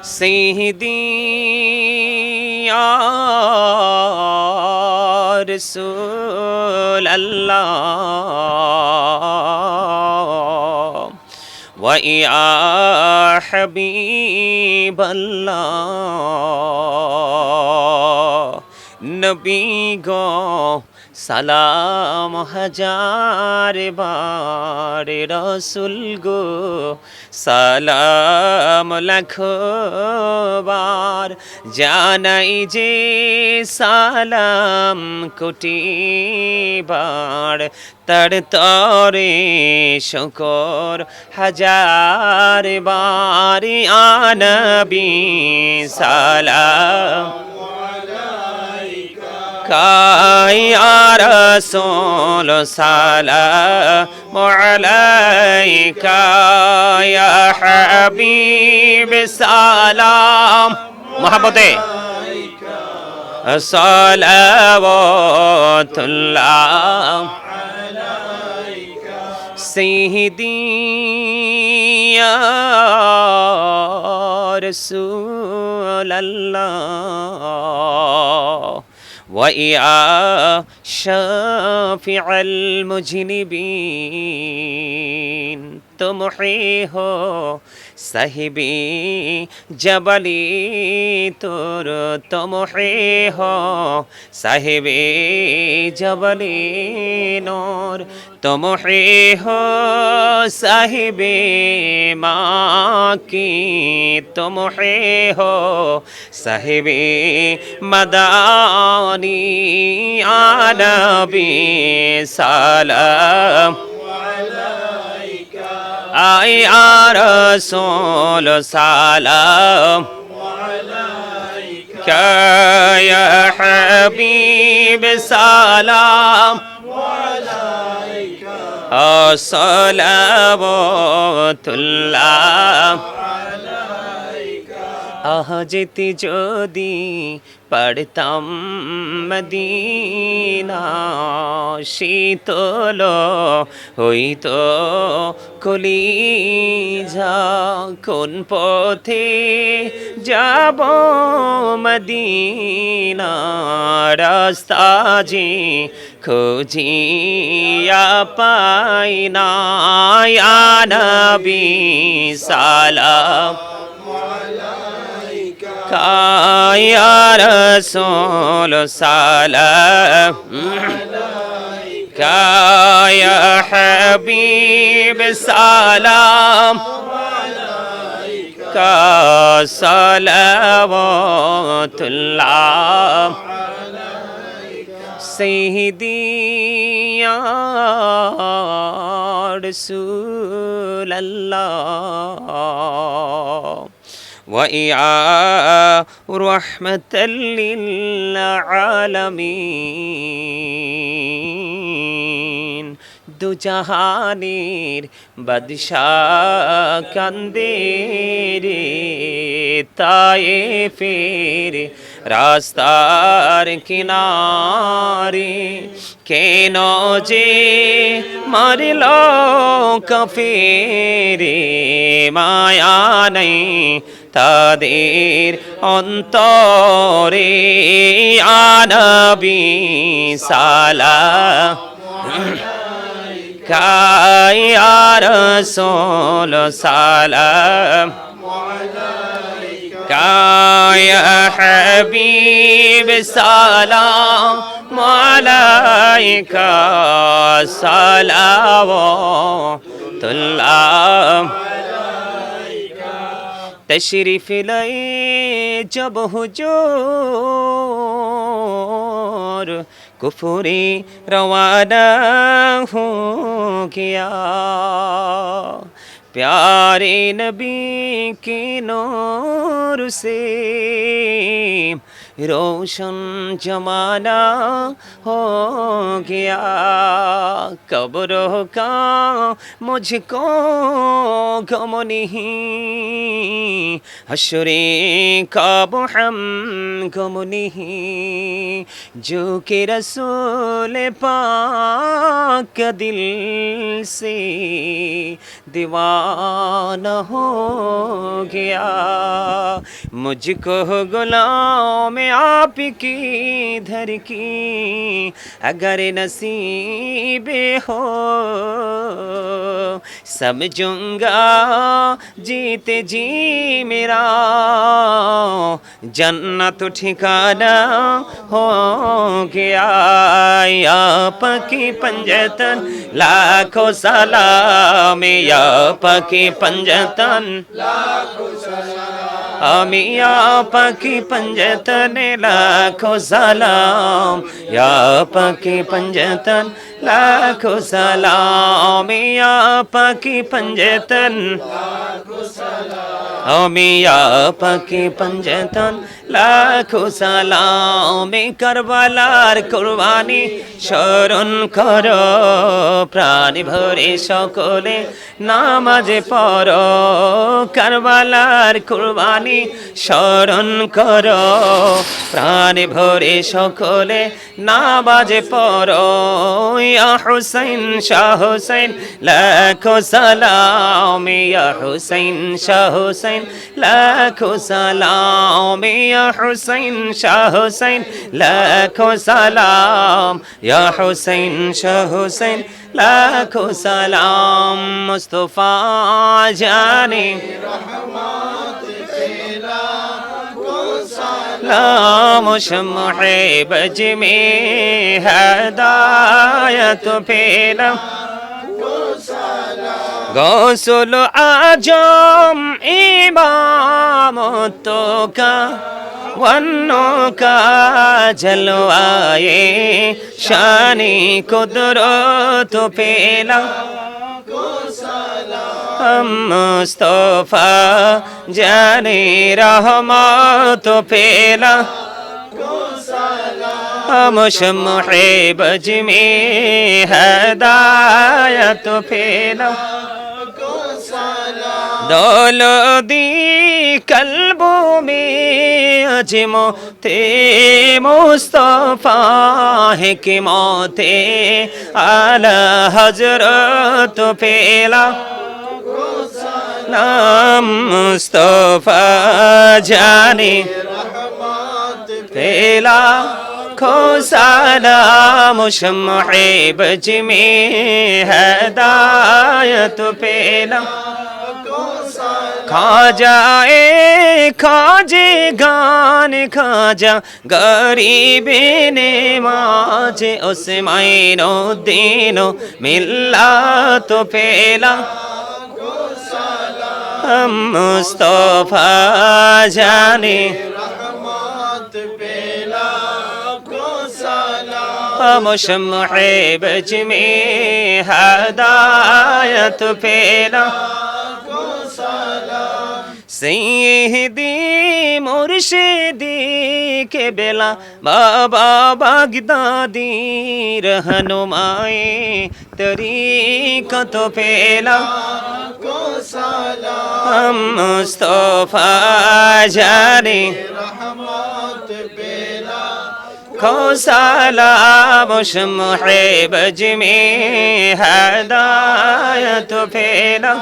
سيدي يا رسول الله ويا حبيب الله نبي গো সালাম হাজার বার রসুল গো সালাম লাখো বার জানাই যে সালাম কোটি বার তার তরে শকর হাজার বার আনবী সালাম يا رسول سلام عليك يا حبيب سلام محبته صلوات الله سيدي يا رسول الله ويا شافع المجنبين تمحي हो साहिबी जबली तोर तमहे हो साहिबी जबली नूर तमहे हो साहिबी माँ की तमहे हो साहिबी मदानी आनबी सलाम आय या रसूल सलाम या हबीब सलाम सलावतुल्लाह আহ যেতে যদি পড়তাম মদিনা শীতল হইতো কলিজা কোন পথে যাব মদিনা রাস্তা যে খুঁজিয়া পাই না ইয়া নবী সালাম يا رسول سلام يا حبيب سلام صلوات الله سيدي يا رسول الله ويا رحمة للعالمين দু জাহানের বাদশাহ কান্দে রে তায়েফের রাস্তার কিনারে কেন যে মারিল কাফেরে মায়া নেই তাদের অন্তরে আনবী সালাম يا رسول سلام يا حبيب سلام عليك صلوات الله तशरीफ लाए जब हुजूर कुफुरे रवाना हो गया प्यारे नबी के नूर से रोशन जमाना हो गया कब्रों का मुझको गम नहीं हश्रे का हम गम नहीं जो कि रसूल पाक दिल से दीवाना हो गया मुझको गुलाम आप की धर की अगर नसीब हो समझूंगा जीते जी मेरा जन्नत ठिकाना हो गया आप की पंजतन लाखों सलाम आप की पंजतन আমি आपकी पंजतन लाखों सलाम या आपकी पंजतन लाखों सलाम या आपकी पंजतन আমি आपकी पंजतन लाखों सलाम करबलार कुরবানি স্মরণ করো প্রাণ ভরে সকলে নামাজে পড়ো করবলার কুরবানি স্মরণ করো প্রাণ ভরে সকলে নামাজে পড়ো ইয়া হুসাইন শাহ হুসাইন লাখো সালাম ইয়া হুসাইন শাহ হুসাইন লাখো সালাম ইয়া হুসাইন শাহ হুসাইন লাখো সালাম ইয়া হুসাইন শাহ হুসাইন लाखों सलाम मुस्तफा जाने सलाम शम्हे बज में हदायत फैला गौसुल आजम इमाम तो का वन्नों का जलवाए शानी कुदरत पेला हम मुस्तफा जाने रहमत पेला हम शम्हे बज में हदायत पेला दौलदी कल्बों में अजमो थे मुस्तफा है कि मौते आला हजरत पेला नाम मुस्तफा जाने पेला खो सलाम शम्हे बज में हदायत पेला खाजाए खाजे गान खाजा गरीबे ने माजे उसे मायनो दिनो मिल्ला तो पेला हम मुस्तफा जाने हम शम्हे बज में हदायत पेला सैयदी मुर्शिदी के बेला बाबा बागदादी रहनुमाए तरीक़त पेला हम मुस्तफा जाने खो सलाम शम्हे बज में हदायत पेला